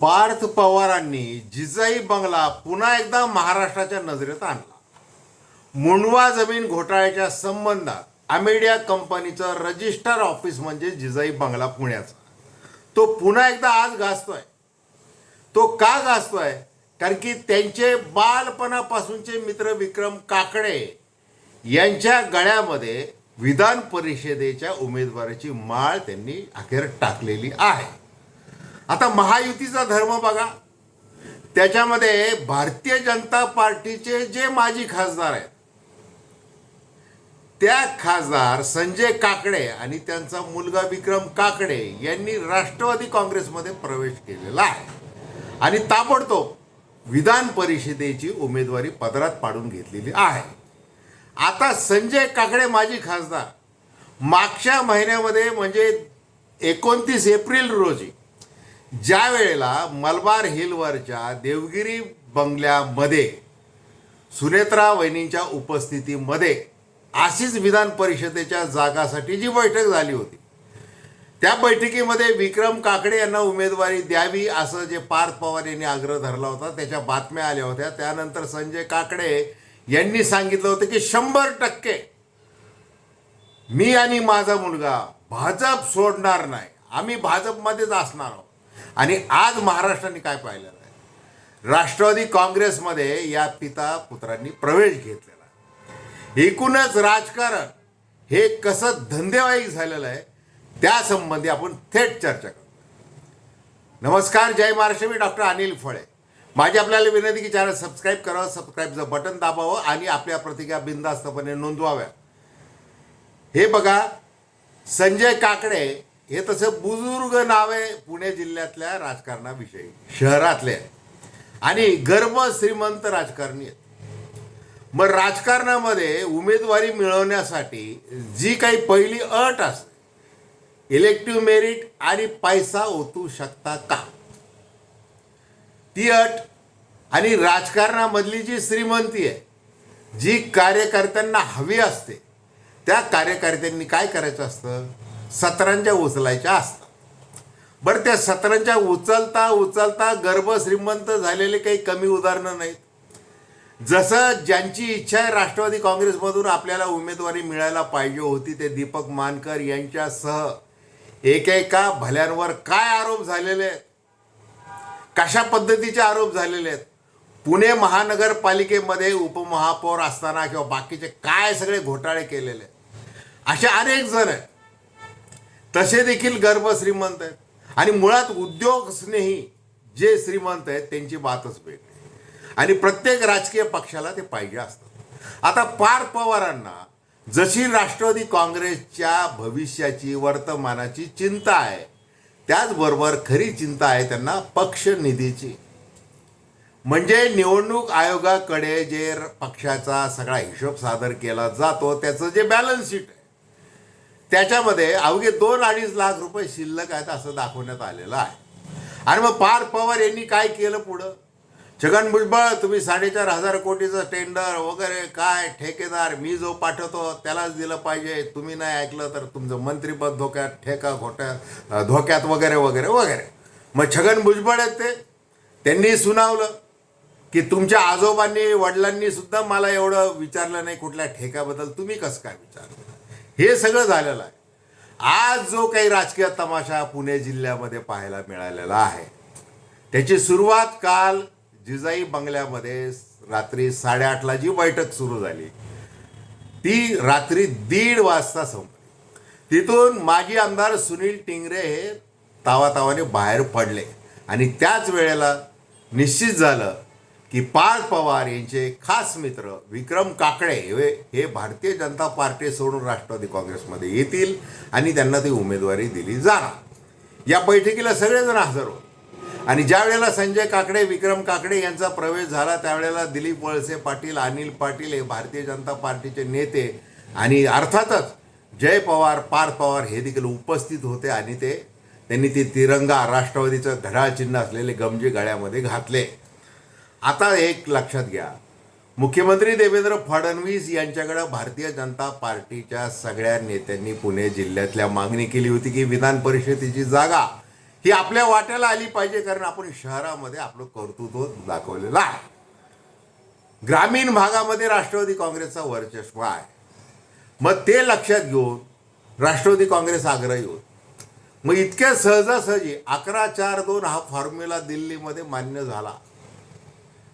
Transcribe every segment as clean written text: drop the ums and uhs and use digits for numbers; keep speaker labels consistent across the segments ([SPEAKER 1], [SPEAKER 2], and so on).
[SPEAKER 1] पार्थ पवारांनी जिजाई बंगला पुन्हा एकदा महाराष्ट्राच्या नजरेत आणला. मुंडवा जमीन घोटाळ्याच्या संबंधात अमेडिया कंपनीचं रजिस्टर ऑफिस म्हणजे जिजाई बंगला पुण्याचा, तो पुन्हा एकदा आज गाजतोय. तो का गाजतोय? कारण की त्यांचे बालपणापासूनचे मित्र विक्रम काकडे यांच्या गळ्यामध्ये विधान परिषदेच्या उमेदवाराची माळ त्यांनी अखेर टाकलेली आहे. आता महायुतीचा धर्म बघा, त्याच्यामध्ये भारतीय जनता पार्टीचे जे माजी खासदार आहेत, त्या खासदार संजय काकडे आणि त्यांचा मुलगा विक्रम काकडे यांनी राष्ट्रवादी काँग्रेसमध्ये प्रवेश केलेला आहे आणि ताबडतोब विधान परिषदेची उमेदवारी पदरात पाडून घेतलेली आहे. आता संजय काकडे माजी खासदार मागच्या महिन्यामध्ये म्हणजे 29 एप्रिल रोजी ज्या वेळेला मलबार हिलवरच्या देवगिरी बंगल्यामध्ये सुनेत्रा वहिनींच्या उपस्थितीमध्ये अशीच विधान परिषदेच्या जागासाठी जी बैठक झाली होती, त्या बैठकीमध्ये विक्रम काकडे यांना उमेदवारी द्यावी असं जे पार्थ पवार यांनी आग्रह धरला होता, त्याच्या बातम्या आल्या होत्या. त्यानंतर संजय काकडे यांनी सांगितलं होतं की 100% मी आणि माझा मुलगा भाजप सोडणार नाही, आम्ही भाजपमध्येच असणार आहोत. आणि आज महाराष्ट्राने काय पाहिलेलं आहे, राष्ट्रवादी काँग्रेसमध्ये या पिता पुत्रांनी प्रवेश घेतलेला. एकूणच राजकारण हे कसं धंदेवाईक झालेलं आहे त्यासंबंधी आपण थेट चर्चा करू. नमस्कार, जय महाराष्ट्र. मी डॉक्टर अनिल फळे. माझी आपल्याला विनंती की चॅनल सबस्क्राईब करावं, सबस्क्राईबचं बटन दाबावं आणि आपल्या प्रतिक्रिया बिनधास्तपणे नोंदवाव्या. हे बघा, संजय काकडे हे तसं बुजुर्ग नाव आहे पुणे जिल्ह्यातल्या राजकारणाविषयी, शहरातले आणि गर्भ श्रीमंत राजकारणी आहेत. मग राजकारणामध्ये उमेदवारी मिळवण्यासाठी जी काही पहिली अट असते, इलेक्टिव्ह मेरिट आणि पैसा ओतू शकता का, ती अट आणि राजकारणामधली जी श्रीमंती आहे, जी कार्यकर्त्यांना हवी असते, त्या कार्यकर्त्यांनी काय करायचं असतं, सतरंज्या उचलायच्या असतात. बरं, त्या सतरंज्या उचलता उचलता गर्भ श्रीमंत झालेले काही कमी उदाहरणं नाहीत. जसं ज्यांची इच्छा आहे राष्ट्रवादी काँग्रेसमधून आपल्याला उमेदवारी मिळायला पाहिजे होती, ते दीपक मानकर यांच्यासह एकेका भल्यांवर काय आरोप झालेले आहेत, कशा पद्धतीचे आरोप झालेले आहेत. पुणे महानगरपालिकेमध्ये उपमहापौर असताना किंवा बाकीचे काय सगळे घोटाळे केलेले आहेत, असे अनेक जण आहेत. तसे देखील गर्भ श्रीमंत आहेत आणि मुळात उद्योग स्नेही जे श्रीमंत आहेत त्यांची बातच वेगळी आणि प्रत्येक राजकीय पक्षाला ते पाहिजे असतं. आता पार्थ पवारांना जशी राष्ट्रवादी काँग्रेसच्या भविष्याची वर्तमानाची चिंता आहे, त्याचबरोबर खरी चिंता आहे त्यांना पक्ष निधीची. म्हणजे निवडणूक आयोगाकडे जे पक्षाचा सगळा हिशोब सादर केला जातो त्याचं जे बॅलन्स शीट आहे, त्याच्यामध्ये अवघे 2-2.5 लाख रुपये शिल्लक आहेत असं दाखवण्यात आलेलं आहे. आणि मग पार्थ पवार यांनी काय केलं पुढं, छगन भुजबळ तुम्ही 4,500 कोटीचं टेंडर वगैरे काय ठेकेदार मी जो पाठवतो त्यालाच दिलं पाहिजे, तुम्ही नाही ऐकलं तर तुमचं मंत्रिपद धोक्यात, ठेका धोक्यात वगैरे वगैरे वगैरे. मग छगन भुजबळ आहेत त्यांनी सुनावलं की तुमच्या आजोबांनी वडिलांनी सुद्धा मला एवढं विचारलं नाही कुठल्या ठेक्याबद्दल, तुम्ही कसं काय विचारलं. हे सगळं झालेलं आहे. आज जो काही राजकीय तमाशा पुणे जिल्ह्यामध्ये पाहायला मिळालेला आहे, त्याची सुरुवात काल जिजाई बंगल्यामध्ये रात्री 8:30ला जी बैठक सुरू झाली ती रात्री 1:30 वाजता संपली. तिथून माजी आमदार सुनील टिंगरे हे तावातावाने बाहेर पडले आणि त्याच वेळेला निश्चित झालं की पार्थ पवार यांचे खास मित्र विक्रम काकडे हे भारतीय जनता पार्टी सोडून राष्ट्रवादी काँग्रेसमध्ये येतील आणि त्यांना ती उमेदवारी दिली जाणार. या बैठकीला सगळेजण हजर होते आणि ज्या वेळेला संजय काकडे विक्रम काकडे यांचा प्रवेश झाला त्यावेळेला दिलीप वळसे पाटील, अनिल पाटील हे भारतीय जनता पार्टीचे नेते आणि अर्थातच जय पवार, पार्थ पवार हे देखील उपस्थित होते आणि त्यांनी ती तिरंगा राष्ट्रवादीचं घड्याळ चिन्ह असलेले गमजे गळ्यामध्ये घातले. आता एक लक्षात घ्या, मुख्यमंत्री देवेंद्र फडणवीस यांच्याकडे भारतीय जनता पार्टीच्या सगळ्या नेत्यांनी पुणे जिल्ह्यातल्या मागणी केली होती की विधान परिषदेची जागा ही आपल्या वाट्याला आली पाहिजे, कारण आपण शहरामध्ये आपलं कर्तृत्व दाखवलेलं आहे. ग्रामीण भागामध्ये राष्ट्रवादी काँग्रेसचा वर्चस्व आहे. मग ते लक्षात घेऊन राष्ट्रवादी काँग्रेस आग्रही होत. मग इतक्या सहजासहजी 11-4-2 हा फॉर्म्युला दिल्लीमध्ये मान्य झाला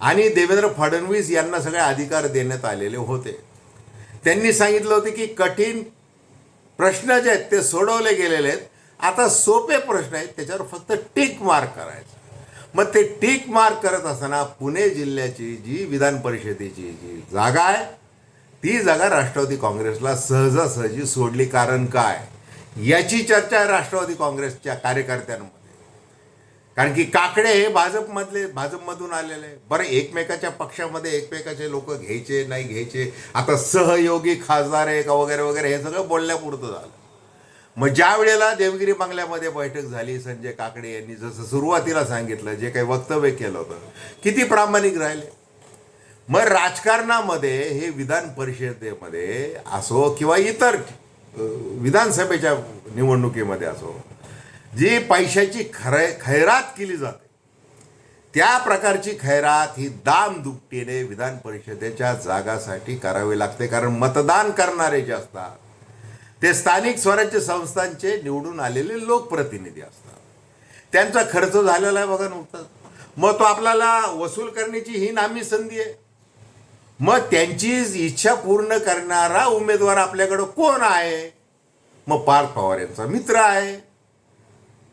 [SPEAKER 1] आणि देवेंद्र फडणवीस यांना सगळे अधिकार देण्यात आलेले होते. त्यांनी सांगितलं होते की कठीण प्रश्न जे आहेत ते सोडवले गेलेले आहेत, आता सोपे प्रश्न आहेत त्याच्यावर फक्त टिक मार्क करायचं. मग ते टिक मार्क करत असताना पुणे जिल्ह्याची जी विधान परिषदेची जी जागा आहे ती जागा राष्ट्रवादी काँग्रेसला सहजासहजी सोडली. कारण काय, याची चर्चा आहे राष्ट्रवादी काँग्रेसच्या कार्यकर्त्यांमध्ये. कारण की काकडे हे भाजपमधून आलेले आहे. बरं, एकमेकाच्या पक्षामध्ये एकमेकाचे लोक घ्यायचे नाही घ्यायचे, आता सहयोगी खासदार आहे का वगैरे वगैरे हे सगळं बोलण्यापुरतं झालं. मग ज्या वेळेला देवगिरी बंगल्यामध्ये बैठक झाली, संजय काकडे यांनी जसं सुरुवातीला सांगितलं, जे काही वक्तव्य केलं होतं, किती प्रामाणिक राहिले. मग राजकारणामध्ये हे विधान परिषदेमध्ये असो किंवा इतर विधानसभेच्या निवडणुकीमध्ये असो, जी पैशाची खैरात केली जाते त्या प्रकारची खैरात ही दामदुपटीने विधान परिषदेच्या जागासाठी करावी लागते. कारण मतदान करणारे जे असतात ते स्थानिक स्वराज्य संस्थांचे निवडून आलेले लोकप्रतिनिधी असतात. त्यांचा खर्च झालेला आहे बघा नुकताच. मग तो आपल्याला वसूल करण्याची ही नामी संधी आहे. मग त्यांची इच्छा पूर्ण करणारा उमेदवार आपल्याकडं कोण आहे? मग पार्थ पवार यांचा मित्र आहे.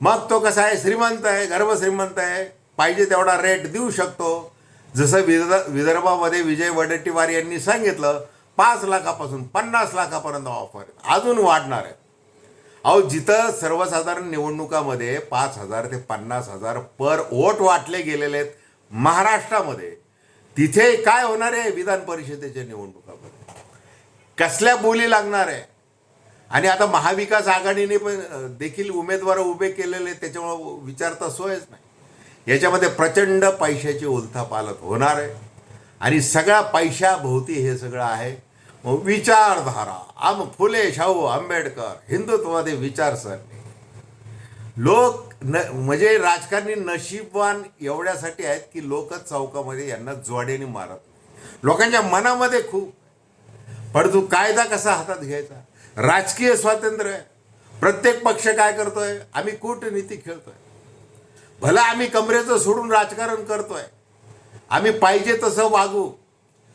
[SPEAKER 1] मग तो कसा आहे, श्रीमंत आहे, गर्भश्रीमंत आहे, पाहिजे तेवढा रेट देऊ शकतो. जसं विदर्भामध्ये विजय वडेट्टीवार यांनी सांगितलं 5 लाखापासून 50 लाखापर्यंत ऑफर अजून वाढणार आहे. अहो, जिथं सर्वसाधारण निवडणुकामध्ये 5,000 ते 50,000 पर वोट वाटले गेलेले आहेत महाराष्ट्रामध्ये, तिथे काय होणार आहे विधान परिषदेच्या निवडणुकामध्ये? कसल्या बोली लागणार आहे? आणि आता महाविकास आघाडीने पण देखील उमेदवार उभे केलेले, त्याच्यामुळं विचारता सोयच नाही. याच्यामध्ये प्रचंड पैशाची उलथापालथ होणार आहे आणि सगळ्या पैशाभोवती हे सगळं आहे. विचारधारा फुले शाहू आंबेडकर हिंदुत्ववादी विचारसरणी. लोक म्हणजे राजकारणी नशीबवान एवढ्यासाठी आहेत की लोकच चौकामध्ये यांना जोड्याने मारत नाही. लोकांच्या मनामध्ये खूप परंतु कायदा कसा हातात घ्यायचा, राजकीय स्वातंत्र्य आहे. प्रत्येक पक्ष काय करतोय, आम्ही कूटनीती खेळतोय. भला आम्ही कमरेचं सोडून राजकारण करतोय, आम्ही पाहिजे तसं वागू,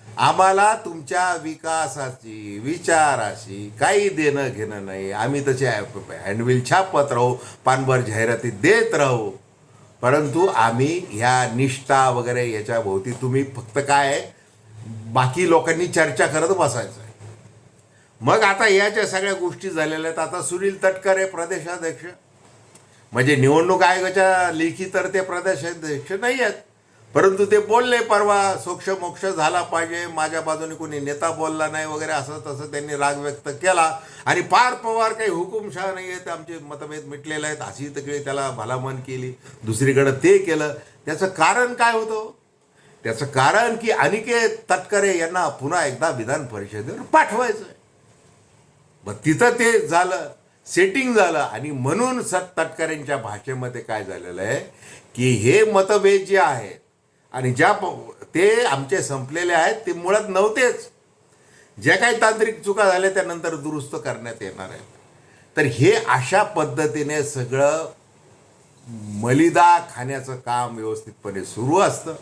[SPEAKER 1] आम्हाला तुमच्या विकासाची विचाराशी काही देणं घेणं नाही. आम्ही तसे हँडबिल छापत राहू, पानभर जाहिराती देत राहू, परंतु आम्ही ह्या निष्ठा वगैरे याच्या भोवती तुम्ही फक्त काय बाकी लोकांनी चर्चा करत बसायचं आहे. मग आता याच्या सगळ्या गोष्टी झालेल्या आहेत. आता सुनील तटकरे प्रदेशाध्यक्ष, म्हणजे निवडणूक आयोगाच्या लेखी तर ते प्रदेशाध्यक्ष नाही आहेत, परंतु ते बोलले परवा सोक्ष मोक्ष झाला पाहिजे, माझ्या बाजूने कोणी नेता बोलला नाही वगैरे असं तसं त्यांनी राग व्यक्त केला. आणि पार्थ पवार काही हुकुमशाह नाही आहेत, आमचे मतभेद मिटलेले आहेत अशी तकडे त्याला भलामण केली. दुसरीकडं ते केलं. त्याचं कारण काय होतं? त्याचं कारण की अनिकेत तटकरे यांना पुन्हा एकदा विधान परिषदेवर पाठवायचं आहे. मग तिथं ते झालं, सेटिंग झालं. आणि म्हणून तटकरेंच्या भाषेमध्ये काय झालेलं आहे की हे मतभेद जे आहेत आणि ते आमचे संपलेले आहेत, ते मुळात नव्हतेच. ज्या काही तांत्रिक चुका झाल्या त्यानंतर दुरुस्त करण्यात येणार आहेत. तर हे अशा पद्धतीने सगळं मलिदा खाण्याचं काम व्यवस्थितपणे सुरू असतं.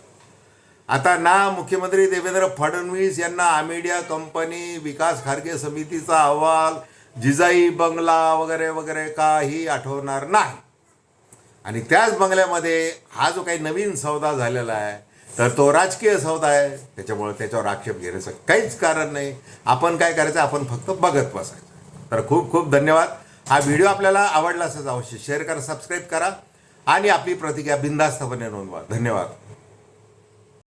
[SPEAKER 1] आता ना मुख्यमंत्री देवेंद्र फडणवीस यांना आमिडिया कंपनी, विकास खारगे समितीचा अहवाल, जिजाई बंगला वगैरे वगैरे काही आठवणार नाही. आणि त्याच बंगल्यामध्ये हा जो काही नवीन सौदा झालेला आहे तर तो राजकीय सौदा आहे. त्याच्यामुळे त्याच्यावर आक्षेप घेण्याचं काहीच कारण नाही. आपण काय करायचं, आपण फक्त बघत बसायचं. तर खूप खूप धन्यवाद. हा व्हिडिओ आपल्याला आवडला असेल अवश्य शेअर करा, सबस्क्राईब करा आणि आपली प्रतिक्रिया बिनधास्तपणे नोंदवा. धन्यवाद.